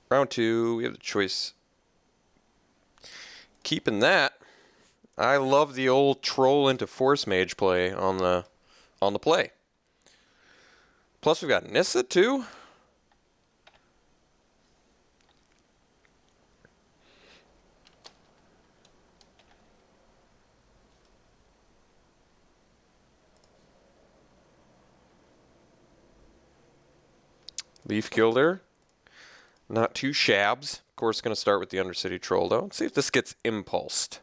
Round 2, we have the choice. Keeping that. I love the old troll into force mage play on the play. Plus we've got Nissa too. Leaf Gilder. Not too shabs. Of course, going to start with the Undercity Troll, though. Let's see if this gets impulsed.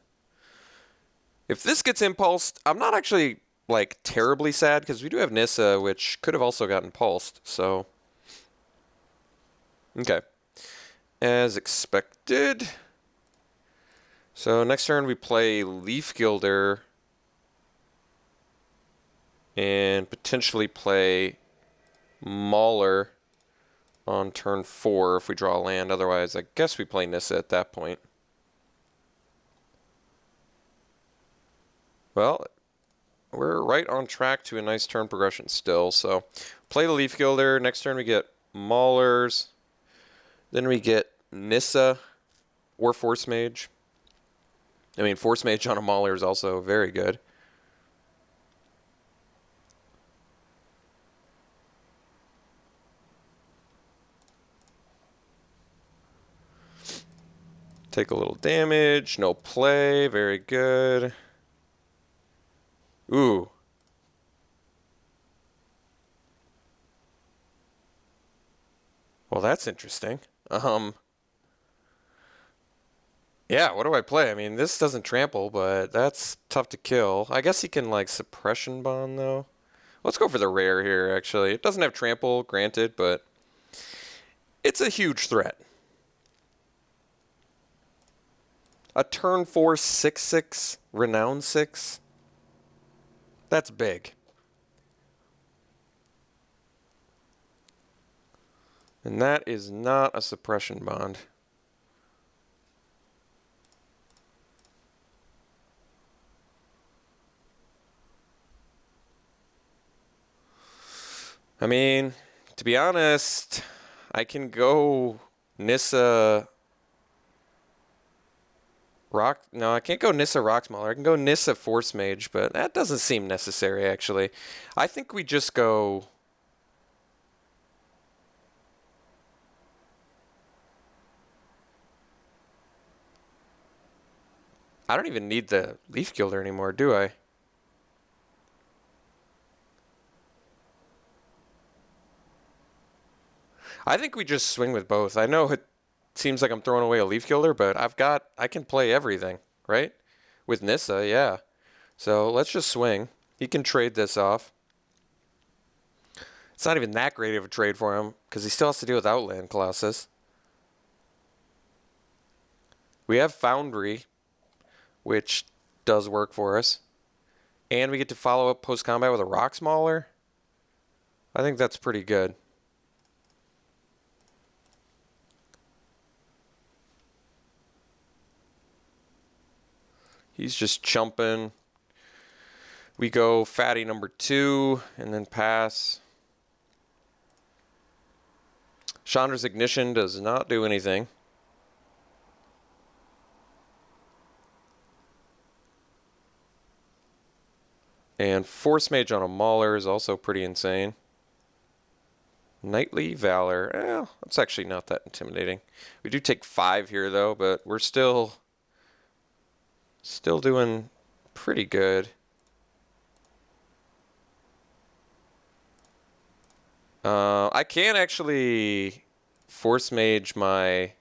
If this gets impulsed, I'm not actually, like, terribly sad, because we do have Nissa, which could have also gotten pulsed, so... Okay. As expected. So, next turn we play Leaf Gilder. And potentially play Mauler on turn 4 if we draw land. Otherwise, I guess we play Nissa at that point. Well, we're right on track to a nice turn progression still. So, play the Leaf Gilder. Next turn we get Maulers. Then we get Nissa or Force Mage. I mean, Force Mage on a Mauler is also very good. Take a little damage, no play, very good. Ooh. Well, that's interesting. Yeah, what do I play? I mean, this doesn't trample, but that's tough to kill. I guess he can, like, suppression bond, though. Let's go for the rare here, actually. It doesn't have trample, granted, but it's a huge threat. A turn 4 6/6 renown 6. That's big. And that is not a suppression bond. I mean, to be honest, I can go Nissa Rock. No, I can't go Nissa Rocksmauler. I can go Nissa Force Mage, but that doesn't seem necessary, actually. I think we just go... I don't even need the Leaf Gilder anymore, do I? I think we just swing with both. I know it seems like I'm throwing away a Leaf Gilder, but I can play everything, right? With Nissa, yeah. So let's just swing. He can trade this off. It's not even that great of a trade for him, because he still has to deal with Outland Colossus. We have Foundry, which does work for us. And we get to follow up post-combat with a Rocksmauler. I think that's pretty good. He's just chumping. We go fatty number 2 and then pass. Chandra's Ignition does not do anything. And Force Mage on a Mauler is also pretty insane. Knightly Valor. That's actually not that intimidating. We do take 5 here, though, but we're still doing pretty good. I can actually Force Mage my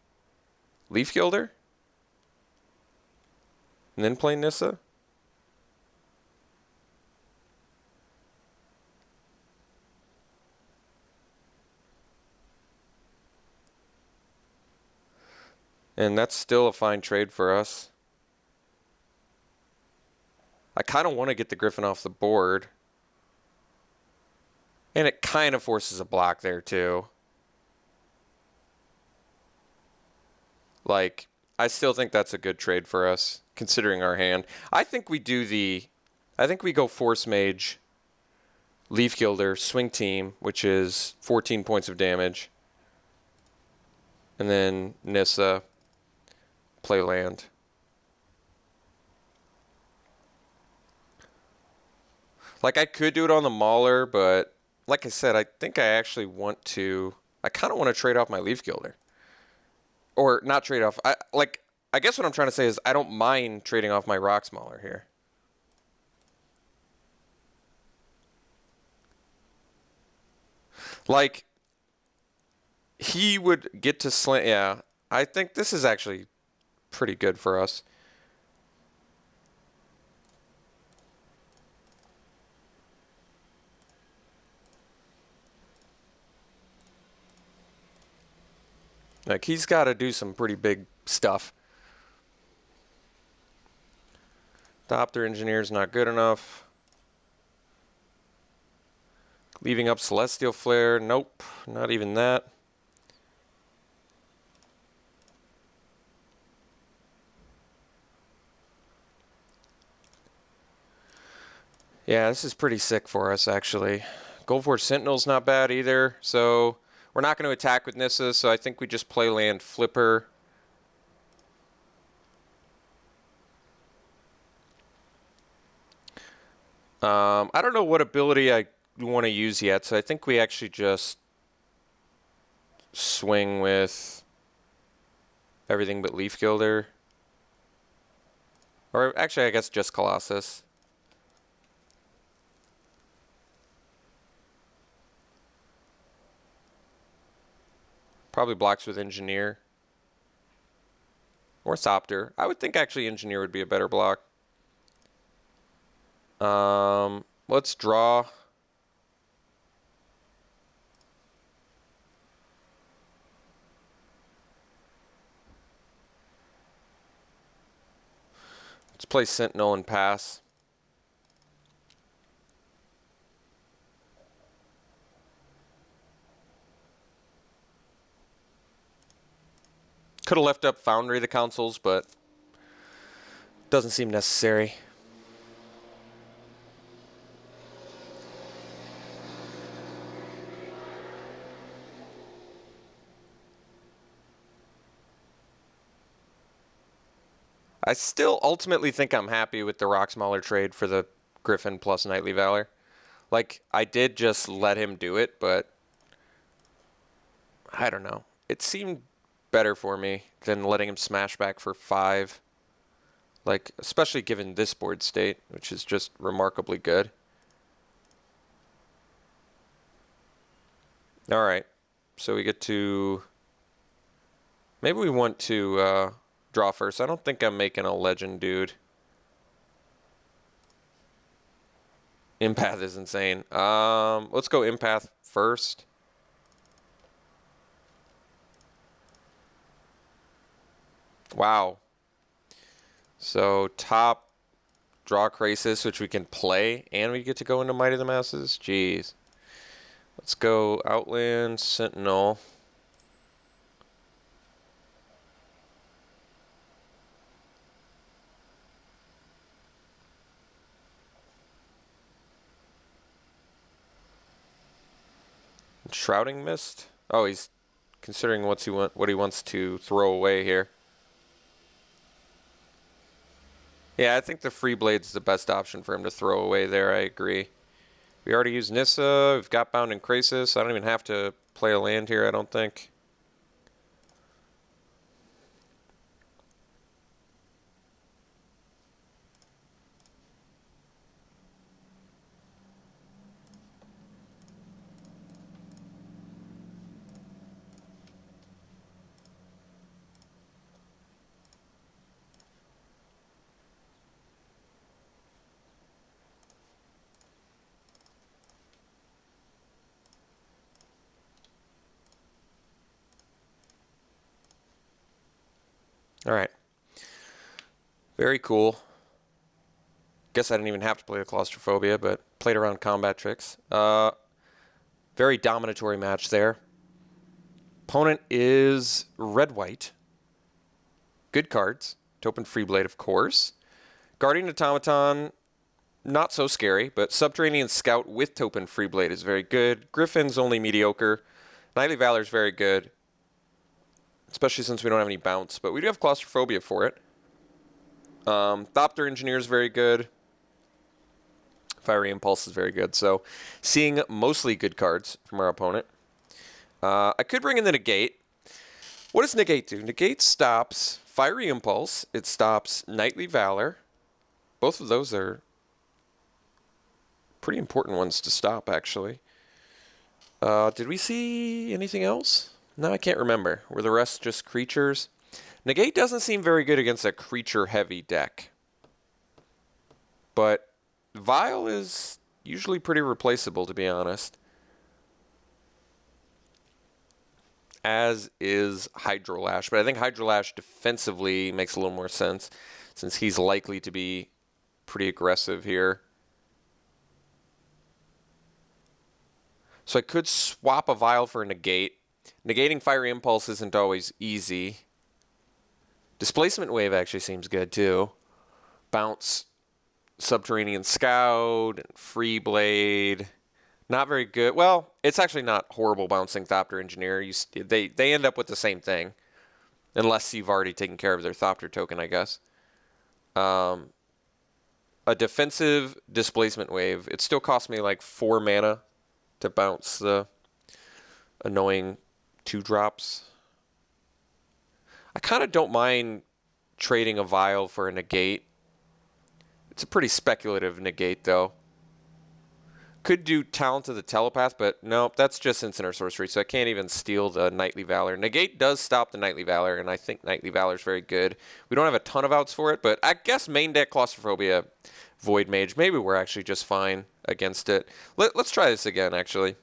Leaf Gilder and then play Nissa. And that's still a fine trade for us. I kind of want to get the Griffin off the board. And it kind of forces a block there, too. Like, I still think that's a good trade for us, considering our hand. I think we go Force Mage, Leaf Gilder, Swing Team, which is 14 points of damage. And then Nissa, play land. Like, I could do it on the Mauler, but like I said, I think I actually want to... I kind of want to trade off my Leaf Gilder. Or not trade off. I guess what I'm trying to say is I don't mind trading off my Rock Mauler here. Like, he would get to slant. Yeah, I think this is actually pretty good for us. Like, he's got to do some pretty big stuff. Doctor Engineer's not good enough. Leaving up Celestial Flare. Nope, not even that. Yeah, this is pretty sick for us, actually. Goldforge Sentinel's not bad either, so we're not going to attack with Nissa, so I think we just play land Flipper. I don't know what ability I want to use yet, so I think we actually just swing with everything but Leaf Gilder. Or actually, I guess just Colossus. Probably blocks with Engineer. Or Thopter. I would think actually Engineer would be a better block. Let's draw. Let's play Sentinel and pass. Could have left up Foundry the consoles, but doesn't seem necessary. I still ultimately think I'm happy with the Rock Mauler trade for the Griffin plus Knightly Valor. Like, I did just let him do it, but I don't know. It seemed better for me than letting him smash back for 5. Like, especially given this board state, which is just remarkably good. All right. So we get to... Maybe we want to draw first. I don't think I'm making a legend, dude. Empath is insane. Let's go Empath first. Wow. So top, draw Crisis, which we can play, and we get to go into Might of the Masses. Jeez. Let's go Outland, Sentinel. Shrouding Mist? Oh, he's considering what he wants to throw away here. Yeah, I think the Free Blade's the best option for him to throw away there. I agree. We already used Nissa. We've got Bound and Crisis. I don't even have to play a land here, I don't think. All right. Very cool. Guess I didn't even have to play the Claustrophobia, but played around combat tricks. Very dominatory match there. Opponent is red-white. Good cards. Topin Freeblade, of course. Guardian Automaton, not so scary, but Subterranean Scout with Topin Freeblade is very good. Griffin's only mediocre. Knightly Valor's very good. especially since we don't have any bounce, but we do have claustrophobia for it. Thopter Engineer is very good. Fiery Impulse is very good. So seeing mostly good cards from our opponent. I could bring in the Negate. What does Negate do? Negate stops Fiery Impulse. It stops Knightly Valor. Both of those are pretty important ones to stop, actually. Did we see anything else? No, I can't remember. Were the rest just creatures? Negate doesn't seem very good against a creature-heavy deck. But Vial is usually pretty replaceable, to be honest. As is Hydrolash. But I think Hydrolash defensively makes a little more sense, since he's likely to be pretty aggressive here. So I could swap a Vial for a Negate. Negating Fiery Impulse isn't always easy. Displacement Wave actually seems good too. Bounce Subterranean Scout, and Free Blade. Not very good. Well, it's actually not horrible bouncing Thopter Engineer. They end up with the same thing. Unless you've already taken care of their Thopter token, I guess. A defensive Displacement Wave. It still costs me like 4 mana to bounce the annoying 2-drops. I kind of don't mind trading a Vial for a Negate. It's a pretty speculative Negate, though. Could do Talent of the Telepath, but nope, that's just instant or sorcery, so I can't even steal the Knightly Valor. Negate does stop the Knightly Valor, and I think Knightly Valor is very good. We don't have a ton of outs for it, but I guess main deck Claustrophobia, Void Mage. Maybe we're actually just fine against it. Let's try this again, actually.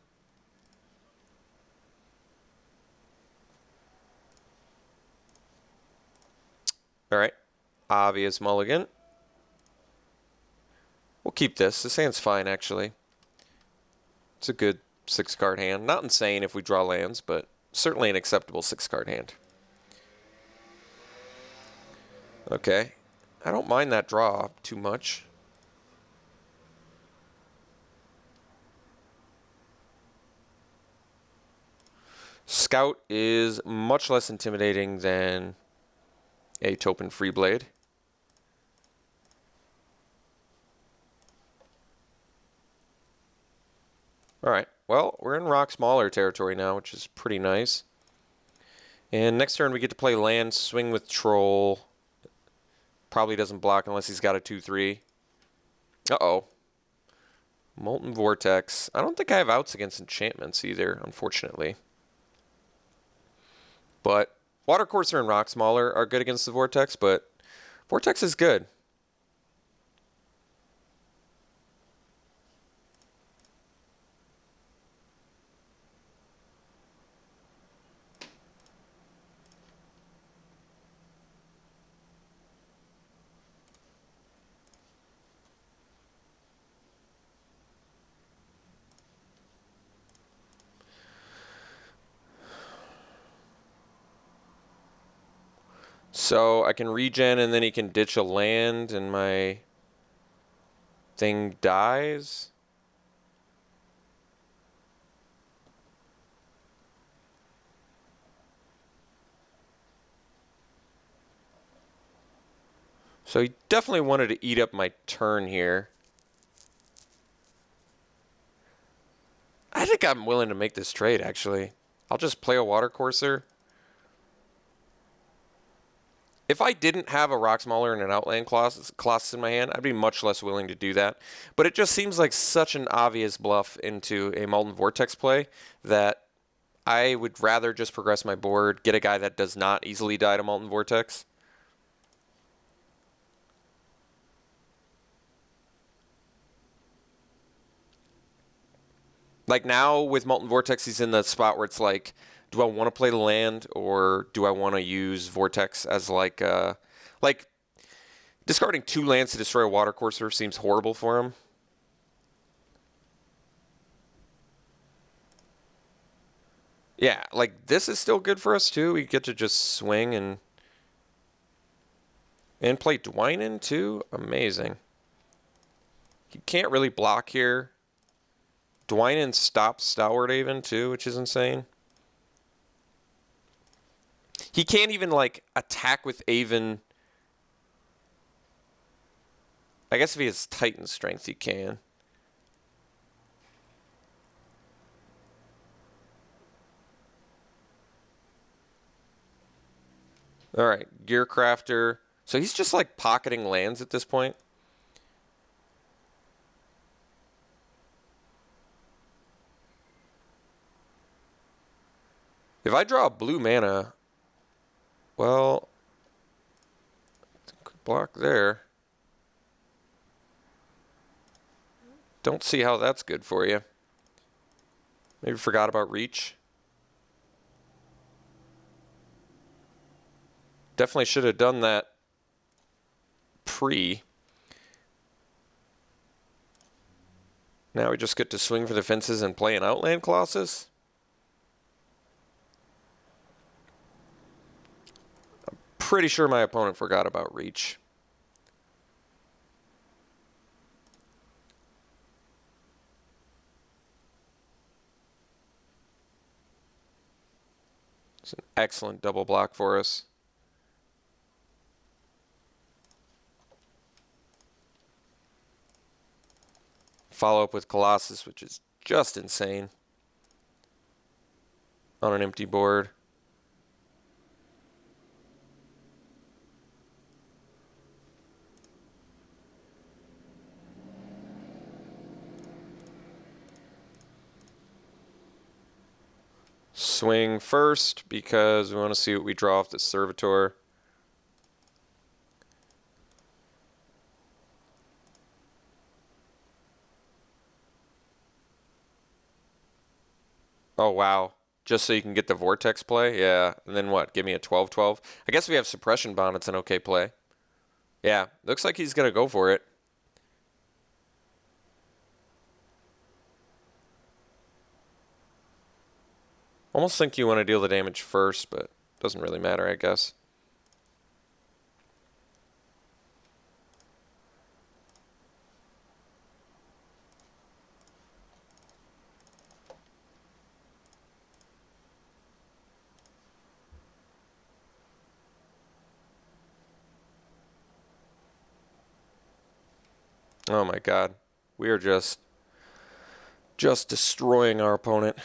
All right, obvious mulligan. We'll keep this. This hand's fine, actually. It's a good 6-card hand. Not insane if we draw lands, but certainly an acceptable 6-card hand. Okay. I don't mind that draw too much. Scout is much less intimidating than a Topin Free Blade. Alright, well, we're in Rock Smaller territory now, which is pretty nice. And next turn we get to play land, swing with Troll. Probably doesn't block unless he's got a 2-3. Uh-oh. Molten Vortex. I don't think I have outs against enchantments either, unfortunately. But Water Courser and Rock Smaller are good against the Vortex, but Vortex is good. So I can regen and then he can ditch a land and my thing dies. So he definitely wanted to eat up my turn here. I think I'm willing to make this trade, actually. I'll just play a Water Courser. If I didn't have a Rock Smaller and an Outland Colossus in my hand, I'd be much less willing to do that. But it just seems like such an obvious bluff into a Molten Vortex play that I would rather just progress my board, get a guy that does not easily die to Molten Vortex. Like now with Molten Vortex, he's in the spot where it's like, do I want to play the land or do I want to use Vortex as like discarding 2 lands to destroy a Water Courser seems horrible for him. Yeah, like this is still good for us too. We get to just swing and play Dwynen too. Amazing. You can't really block here. Dwynen stops Stalwart Haven too, which is insane. He can't even, like, attack with Aven. I guess if he has Titan strength, he can. All right, Gearcrafter. So he's just, like, pocketing lands at this point. If I draw a blue mana, well, block there. Don't see how that's good for you. Maybe forgot about reach. Definitely should have done that pre. Now we just get to swing for the fences and play an Outland Colossus. I'm pretty sure my opponent forgot about reach. It's an excellent double block for us. Follow up with Colossus, which is just insane on an empty board. Swing first because we want to see what we draw off the Servitor. Oh, wow. Just so you can get the Vortex play? Yeah. And then what? Give me a 12-12? I guess we have Suppression Bond. It's an okay play. Yeah. Looks like he's going to go for it. Almost think you want to deal the damage first, but doesn't really matter, I guess. Oh my god. We are just destroying our opponent.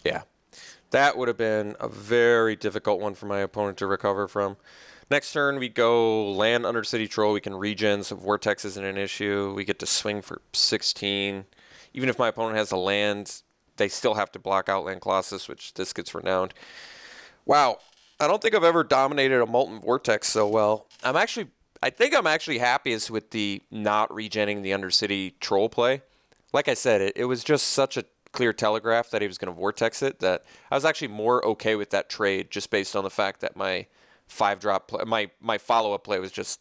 Yeah. That would have been a very difficult one for my opponent to recover from. Next turn, we go land Undercity Troll. We can regen, so Vortex isn't an issue. We get to swing for 16. Even if my opponent has a land, they still have to block Outland Colossus, which this gets renowned. Wow. I don't think I've ever dominated a Molten Vortex so well. I think I'm actually happiest with the not regenning the Undercity Troll play. Like I said, it was just such a clear telegraph that he was going to Vortex it that I was actually more okay with that trade just based on the fact that my 5-drop play, my follow-up play was just,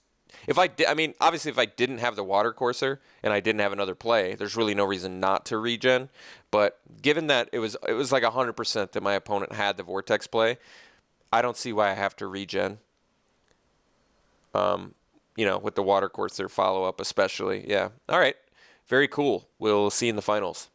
obviously if I didn't have the Water Courser and I didn't have another play, there's really no reason not to regen. But given that it was like 100% that my opponent had the Vortex play, I don't see why I have to regen. With the Water Courser follow-up especially. Yeah. All right. Very cool. We'll see you in the finals.